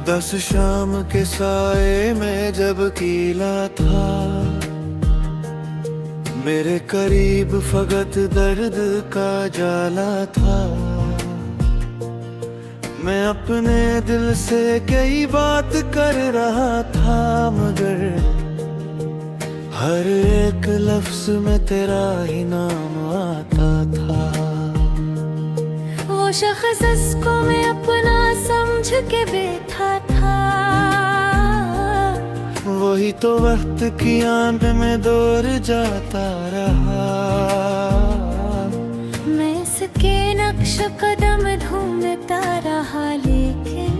10 शाम के साए में जब कीला था, मेरे करीब फकत दर्द का जाला था। मैं अपने दिल से कई बात कर रहा था, मगर हर एक लफ्ज में तेरा ही नाम आता था। वो शख्स जिसको मैं अपना समझ के बैठा था, वही तो वक्त की आंख में दौर जाता रहा। मैं इसके नक्श कदम ढूंढता रहा, लेकिन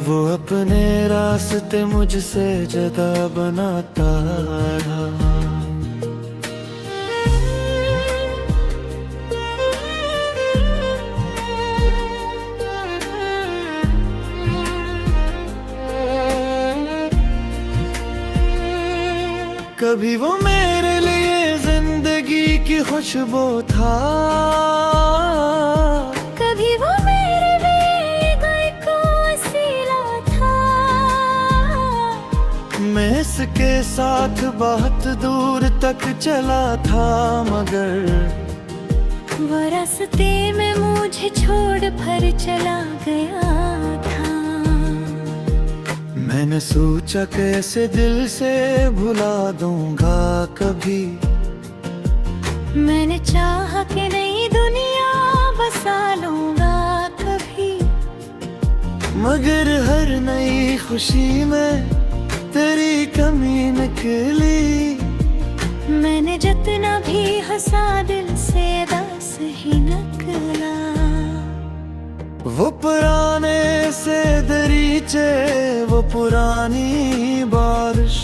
वो अपने रास्ते मुझसे जुदा बनाता रहा। कभी वो मेरे लिए जिंदगी की खुशबू था, कभी वो मेरे लिए एक वसीला था। मैं इसके साथ बहुत दूर तक चला था, मगर वो रास्ते में मुझे छोड़ कर चला गया था। मैंने सोचा कैसे दिल से भुला दूंगा कभी। मैंने चाहा कि नई दुनिया बसा लूंगा कभी, मगर हर नई खुशी में तेरी कमी निकली। मैंने जितना भी हंसा दिल से दस ही निकला। वो पुराने से दरीचे, वो पुरानी बारिश,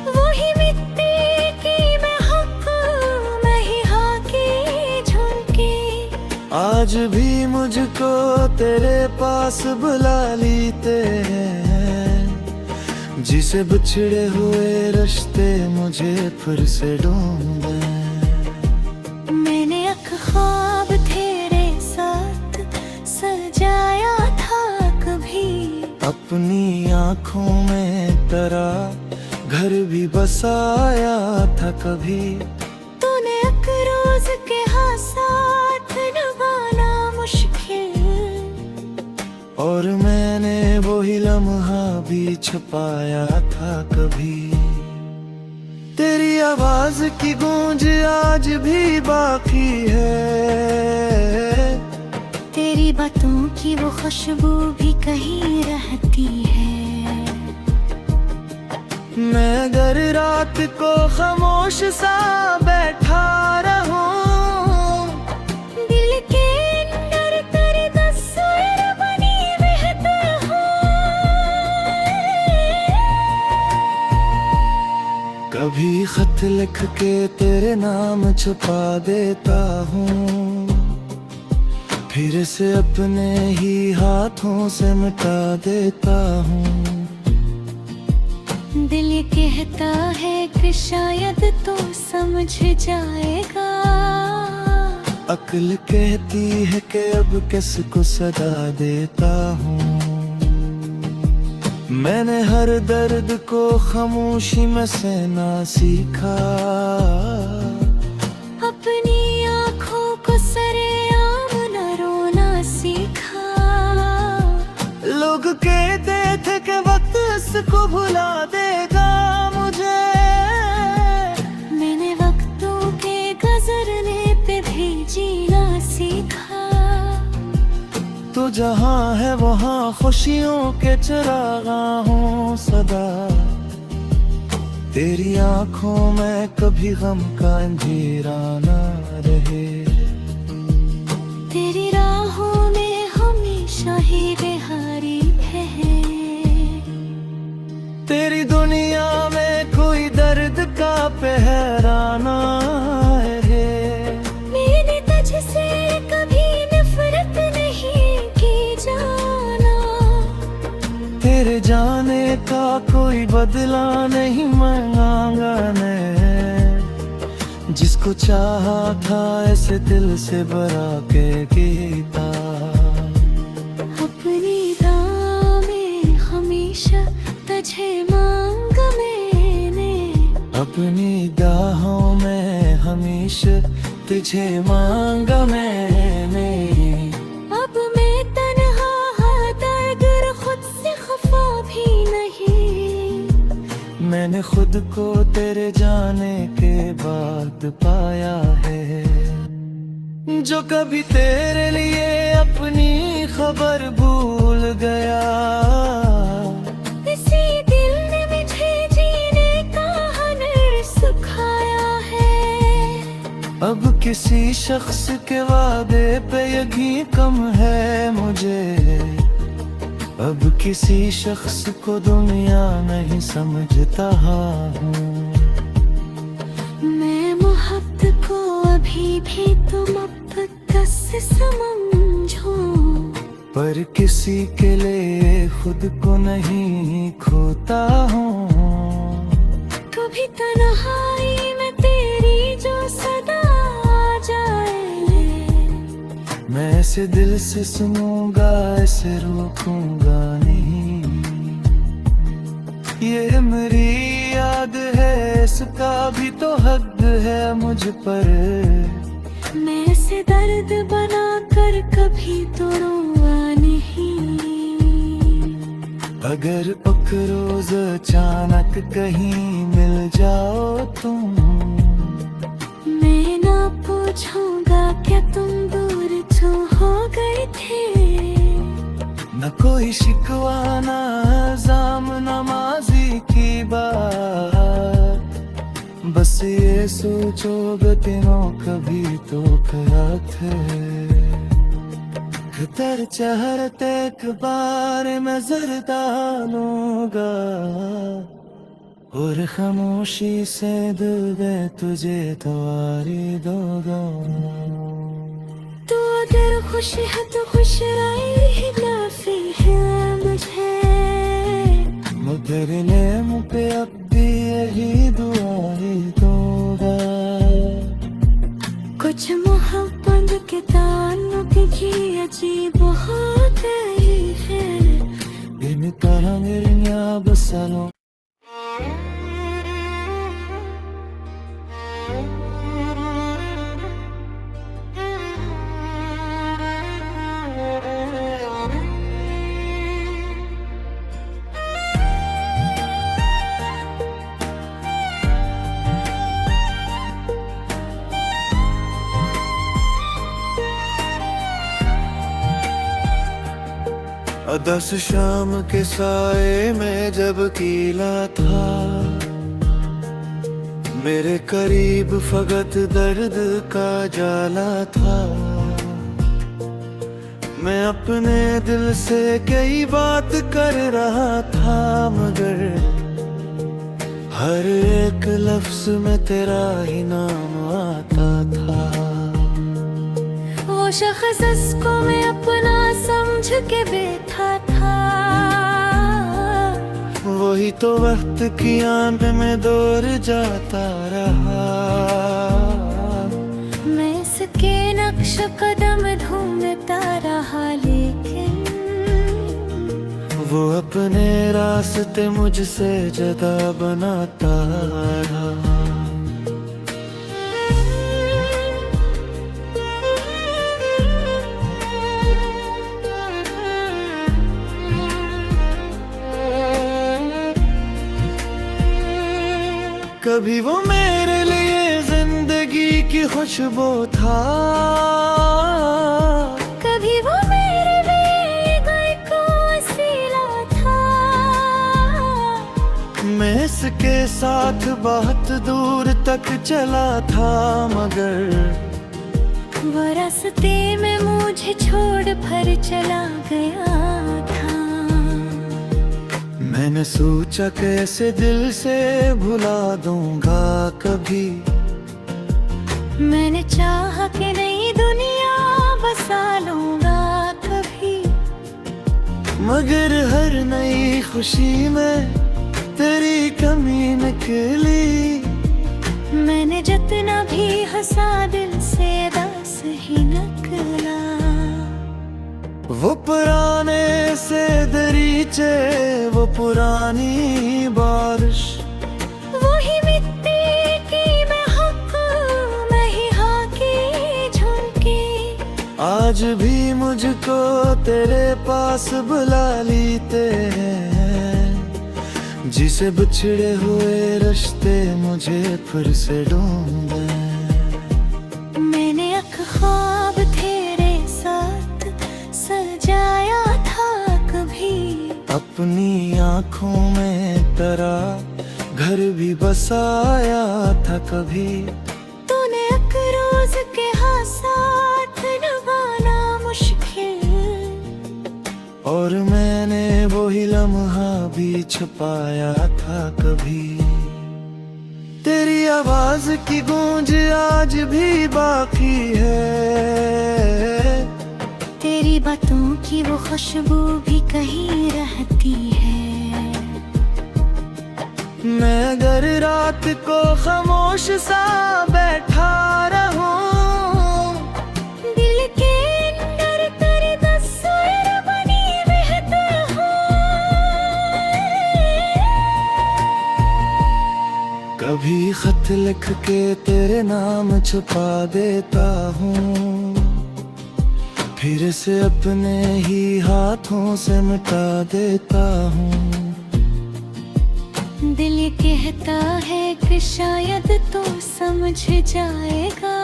वही मिट्टी की महक, मैं ही हाँ की झुमकी। आज भी मुझको तेरे पास बुला लेते हैं, जिसे बिछड़े हुए रिश्ते मुझे फिर से ढूंढे। मैंने एक ख्वाब तेरे साथ सजाया था कभी, अपनी आँखों में तेरा घर भी बसाया था कभी। तूने एक रोज के हाँ साथ निभाना मुश्किल, और मैंने वही लम्हा भी छुपाया था कभी। तेरी आवाज की गूंज आज भी बाकी है, तेरी बातों की वो खुशबू भी कहीं रहती है। मैं अगर रात को खामोश सा बैठा रहूं, दिल के अंदर तेरी तस्वीर बनी रहती हूँ। कभी खत लिख के तेरे नाम छुपा देता हूँ, फिर से अपने ही हाथों से मिटा देता हूँ। दिल ये कहता है कि शायद तो समझ जाएगा, अक्ल कहती है कि अब किसको सदा देता हूँ। मैंने हर दर्द को खामोशी में सहना सीखा, अपनी आँखों को सरेआम न रोना सीखा। लोग कहते थे कि वक्त इसको भुला देगा मुझे, मैंने वक्तों के गुजरने पे भी जीना सीखा। तो जहाँ है वहाँ खुशियों के चिरागा हूँ सदा। तेरी आँखों में कभी गम का अंधेरा ना रहे, तेरी राहों में हमेशा ही बिहारी है। तेरी दुनिया में कोई दर्द का पहराना है। मैंने तुझसे कभी नफरत नहीं की जाना, तेरे जाने का कोई बदला नहीं मांगा मैं। जिसको चाहा था ऐसे दिल से भरा के गीता, अपनी राह में हमेशा तुझे मांगा मैंने, अपनी दाहों में हमेशा तुझे मांगा मैंने। अब मैं तन्हा दरगर खुद से खफा भी नहीं, मैंने खुद को तेरे जाने के बाद पाया है। जो कभी तेरे लिए अपनी खबर भूल गया, इसी दिल ने मुझे जीने का हुनर सिखाया है। अब किसी शख्स के वादे पे यकीन कम है मुझे, अब किसी शख्स को दुनिया नहीं समझता हूँ। मैं मोहब्बत को अभी भी तुम अब से समझो, पर किसी के लिए खुद को नहीं खोता हूँ। कभी तन्हाई में तेरी जो सदा आ जाए, मैं ऐसे दिल से सुनूंगा, ऐसे रोकूंगा नहीं। ये मेरी याद है, इसका भी तो हद है मुझ पर। मैं ऐसे दर्द बना कर कभी तो रोआ नहीं। अगर एक रोज अचानक कहीं मिल जाओ तुम, मैं ना पूछूंगा क्या तुम दूर तो हो गए थे। न कोई शिकवा न इल्जाम न माजी की बात, बस ये सोचो दिनों कभी तो खरा थे। दर चाहत एक बार मैं जरदा लूंगा, और खामोशी से दिल में तुझे तवारी दूंगा। तो अगर खुश है तो खुश रही ही काफी है मुझे। तेरे नेम पे अब भी यही दुआएं दूंगा। कुछ मोहब्बत के ताल्लुक की अजीब हो गई है, इनका मेरे न्याय बसालो। दस शाम के साए में जब कीला था, मेरे करीब फकत दर्द का जाला था। मैं अपने दिल से कई बात कर रहा था, मगर हर एक लफ्ज में तेरा ही नाम आता था। वो शख्स जिसको मैं अपना समझ के बैठा था, वही तो वक्त की आंख में दूर जाता रहा। मैं इसके नक्श कदम ढूंढता रहा, लेकिन वो अपने रास्ते मुझसे जुदा बनाता रहा। कभी वो मेरे लिए जिंदगी की खुशबू था, कभी वो मेरे लिए एक वसीला था। मैं इसके साथ बहुत दूर तक चला था, मगर वो रास्ते में मुझे छोड़ कर चला गया था। मैंने सोचा कैसे दिल से भुला दूंगा कभी। मैंने चाहा कि नई दुनिया बसा लूंगा कभी। मगर हर नई खुशी में तेरी कमी निकली। मैंने जितना भी हंसा दिल से दस ही निकला। वो पुराने से दरीचे, वो पुरानी बारिश, वही मिट्टी की महक, मैं ही हाँ की झुमकी। आज भी मुझको तेरे पास बुला लेते हैं। जिसे बिछड़े हुए रिश्ते मुझे फिर से ढूंढे। मैंने एक ख्वाब तेरे साथ सजाया था कभी। अपनी आँखों में तेरा घर भी बसाया था कभी। तूने एक रोज के हाँ साथ निभाना मुश्किल, और मैंने वही लम्हा भी छुपाया था कभी। तेरी आवाज की गूंज आज भी बाकी है। तेरी बातों की वो खुशबू भी कहीं रहती है। मैं अगर रात को खामोश सा बैठा रहूं, दिल के अंदर तेरी तस्वीर बनी रहती हो। कभी खत लिख के तेरे नाम छुपा देता हूँ, फिर से अपने ही हाथों से मिटा देता हूँ। दिल ये कहता है कि शायद तो समझ जाएगा।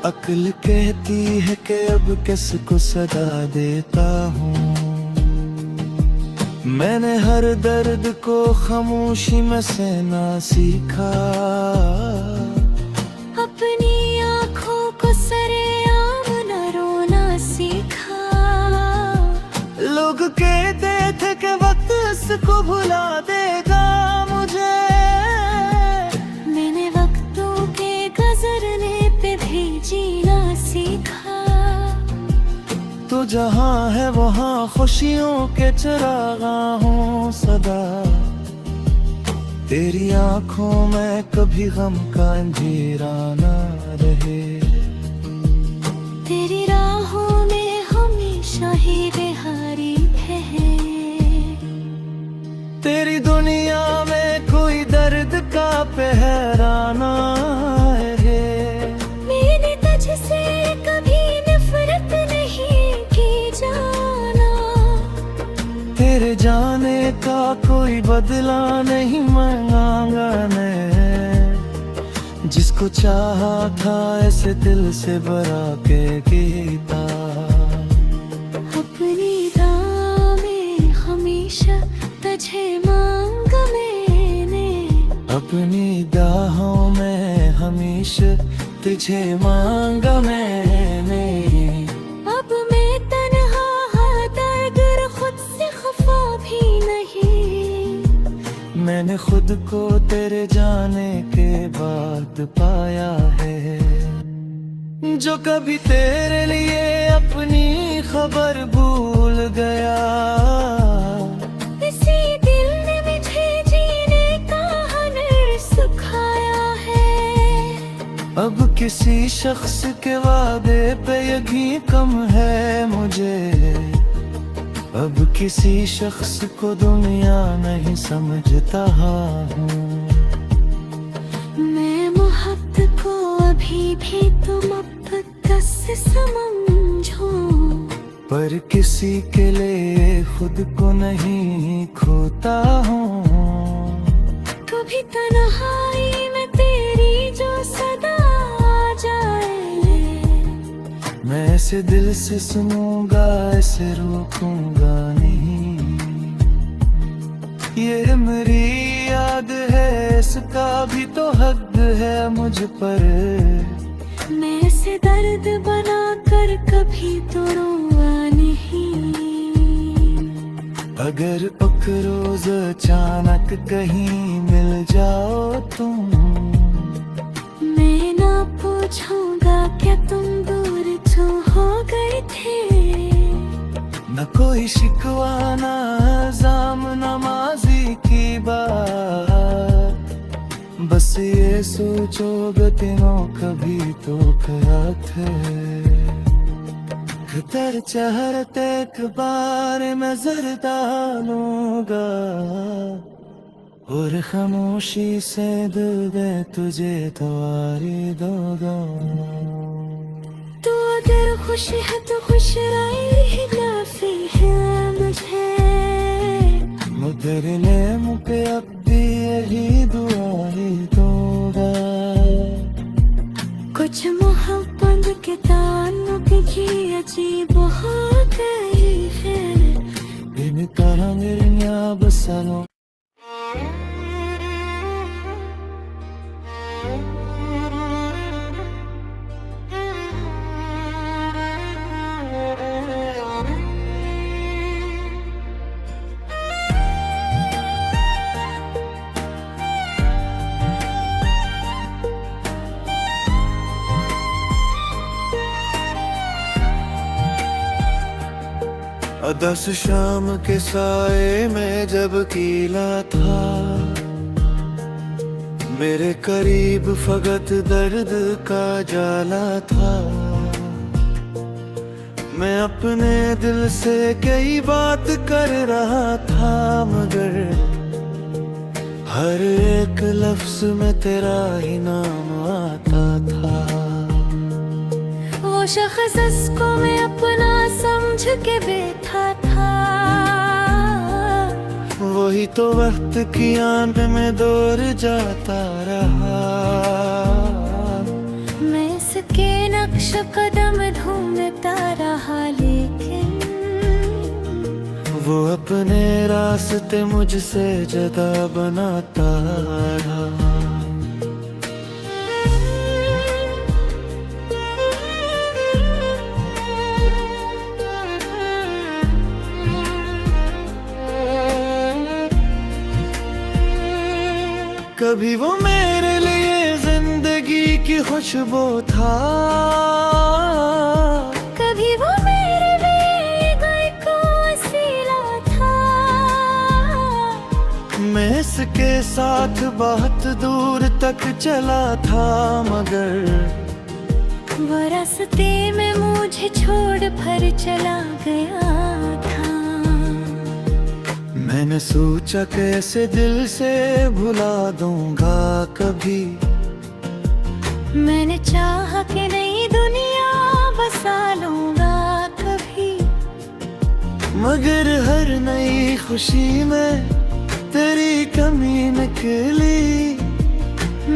अक्ल कहती है कि अब किसको सदा देता हूँ। मैंने हर दर्द को खामोशी में सहना सीखा। अपनी आँखों को सरेआम न रोना सीखा। लोग कहते थे कि वक्त इसको भुला देगा मुझे। मैंने वक्तों के गुजरने पे भी जीना सीखा। तो जहाँ है वहाँ खुशियों के चिरागा हूँ सदा। तेरी आँखों में कभी गम का अंधेरा न रहे। तेरी राहों में हमेशा ही बिहारी है। तेरी दुनिया में कोई दर्द का पहरा न है। मैंने तुझसे कभी नफरत नहीं की जाना। तेरे जाने का कोई बदला नहीं मांगा मैं। जिसको चाहा था ऐसे दिल से भरा के गीता। अपनी राह में हमेशा तुझे मांगा मैंने। अपनी दाहों में हमेशा तुझे मांगा मैंने। अब मैं तन्हा हाँ दर्द खुद से खफा भी नहीं। मैंने खुद को तेरे जाने के बाद पाया है। जो कभी तेरे लिए अपनी खबर भूल गया। इसी दिल ने मुझे जीने का हुनर सिखाया है। अब किसी शख्स के वादे पे यकीन कम है मुझे। अब किसी शख्स को दुनिया नहीं समझता हूँ। मैं मोहब्बत को अभी भी तुम अब से समझो। पर किसी के लिए खुद को नहीं खोता हूँ। कभी तन्हाई में तेरी जो सदा आ जाए। मैं ऐसे दिल से सुनूंगा, ऐसे रोकूंगा नहीं। ये मेरी याद है, इसका भी तो हद है मुझ पर। मैं से दर्द बना कर कभी तो रोआ नहीं। अगर एक रोज अचानक कहीं मिल जाओ तुम, मैं ना पूछूंगा क्या तुम दूर क्यों हो गए थे। न कोई शिकवा न इल्जाम न माजी की बात, बस ये सोचो दिनों कभी तो खया थे। तेरे चेहरे एक बार नजर डालूंगा और खामोशी से दिल दे तुझे तुम्हारी दूंगा। तो अगर खुश है तो खुश रही काफी है मुझे। तेरे लिए मुझे अब भी यही दुआ ही दूंगा। कुछ मोहब्बत के ताल्लुक की अजीब हो गई है। इन तरह मेरिया बसालो दस शाम के साए में जब कीला था, मेरे करीब फकत दर्द का जाला था। मैं अपने दिल से कई बात कर रहा था, मगर हर एक लफ्ज में तेरा ही नाम आता था। वो शख्स जिसको मैं अपना समझ के बैठा था, वही तो वक्त की आंध में दूर जाता रहा। मैं इसके नक्श कदम ढूंढता रहा, लेकिन वो अपने रास्ते मुझसे जुदा बनाता रहा। कभी वो मेरे लिए जिंदगी की खुशबू था, कभी वो मेरे लिए गए को वसीला था। मैं इसके साथ बहुत दूर तक चला था, मगर वो रास्ते में मुझे छोड़ कर चला गया था। मैंने सोचा कैसे दिल से भुला दूंगा कभी। मैंने चाहा कि नई दुनिया बसा लूंगा कभी, मगर हर नई खुशी में तेरी कमी निकली।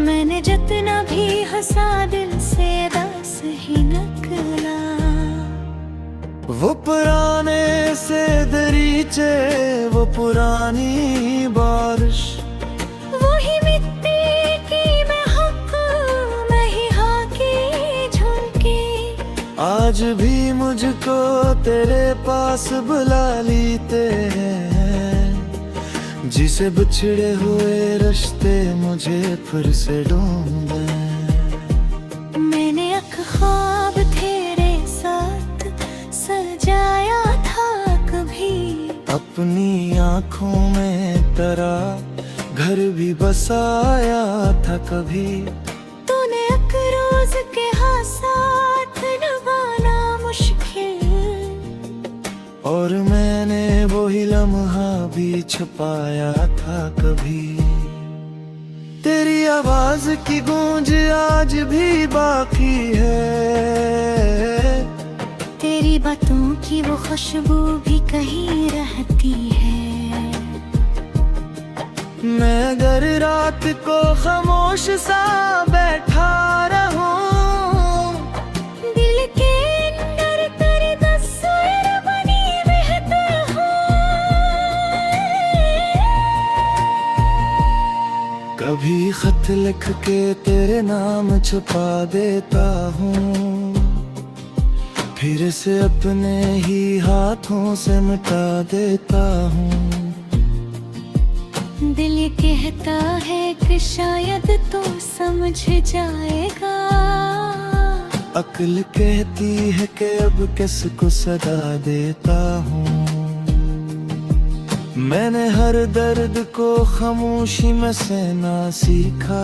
मैंने जितना भी हंसा दिल से दस ही निकला। वो पुराने से दरीचे, वो पुरानी बारिश, वही मिट्टी की महक, मैं ही हाँ की झुमकी। आज भी मुझको तेरे पास बुला लेते हैं। जिसे बिछड़े हुए रिश्ते मुझे फिर से ढूंढे। मैंने एक ख्वाब तेरे साथ सजाया था कभी, अपनी आँखों में तेरा घर भी बसाया था कभी। तूने एक रोज के हाँ साथ निभाना मुश्किल, और मैंने वही लम्हा भी छुपाया था कभी। तेरी आवाज की गूंज आज भी बाकी है, तेरी बातों की वो खुशबू भी कहीं रहती है। मैं अगर रात को खामोश सा बैठा रहूं, दिल के अंदर तेरी तस्वीर बनी रहती हूँ। कभी खत लिख के तेरे नाम छुपा देता हूँ, फिर से अपने ही हाथों से मिटा देता हूँ। दिल ये कहता है कि शायद तो समझ जाएगा। अक्ल कहती है कि अब किसको सदा देता हूँ। मैंने हर दर्द को खामोशी में सहना सीखा।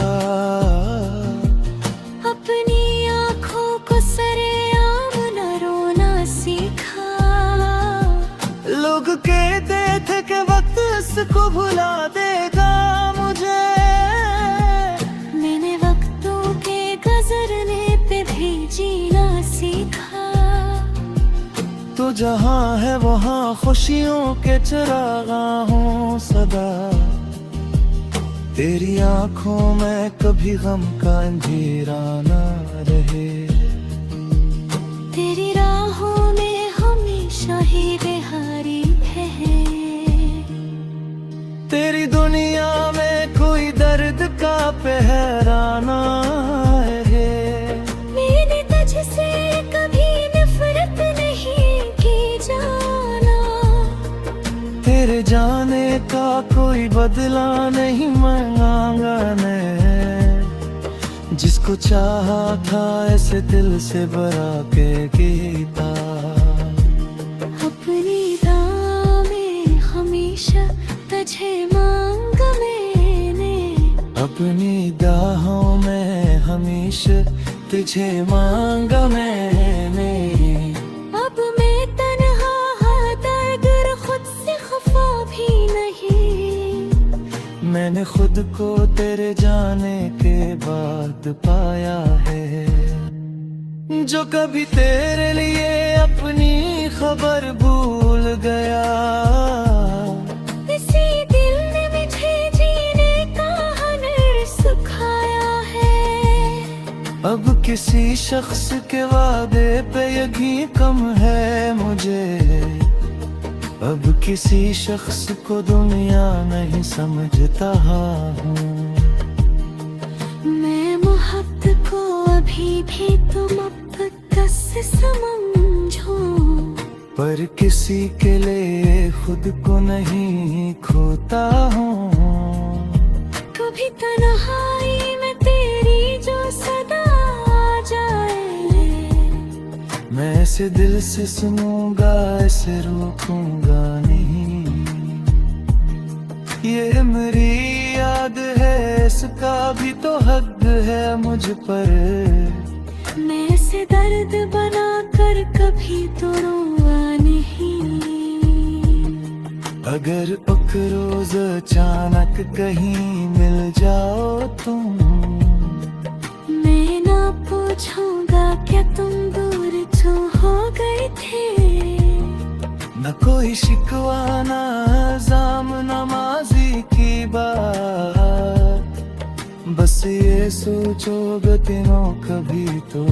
अपनी आँखों को सरेआम न रोना सीखा। लोग कहते थे कि वक्त इसको भुला देगा मुझे। मैंने वक्तों के गुजरने पे भी जीना सीखा। तो जहाँ है वहाँ खुशियों के चिरागा हूँ सदा। तेरी आँखों में कभी गम का अंधेरा न रहे। तेरी राहों में हमेशा ही बिहारी है। तेरी दुनिया में कोई दर्द का पहरा ना है। मैंने तुझसे कभी नफरत नहीं की जाना। तेरे जाने का कोई बदला नहीं मांगा मैं। जिसको चाहा था ऐसे दिल से भरा के गीता। अपनी दामें हमेशा तुझे मांगा मैंने। अपनी दाहों में हमेशा तुझे मांगा मैंने। अब मैं तन्हा दर्द खुद से खफा भी नहीं। मैंने खुद को तेरे जाने के बाद पाया है। जो कभी तेरे लिए अपनी खबर भूल गया। इसी दिल ने मुझे जीने का हुनर सिखाया है। अब किसी शख्स के वादे पे यकीन कम है मुझे। अब किसी शख्स को दुनिया नहीं समझता हूँ। मैं मोहब्बत को अभी भी तुम अब से समझो। पर किसी के लिए खुद को नहीं खोता हूँ। कभी तन्हाई में तेरी जो सदा आ जाए। मैं ऐसे दिल से सुनूंगा, ऐसे रोकूंगा नहीं। ये मेरी याद है, इसका भी तो हक है मुझ पर। मैं ऐसे दर्द बना कर कभी तो रोआ नहीं। अगर एक रोज अचानक कहीं मिल जाओ तुम। मैं ना पूछूंगा क्या तुम दूर क्यों हो गए थे। न कोई शिकवा न इल्जाम न माजी की बात। बस ये सोचो दिनों कभी तो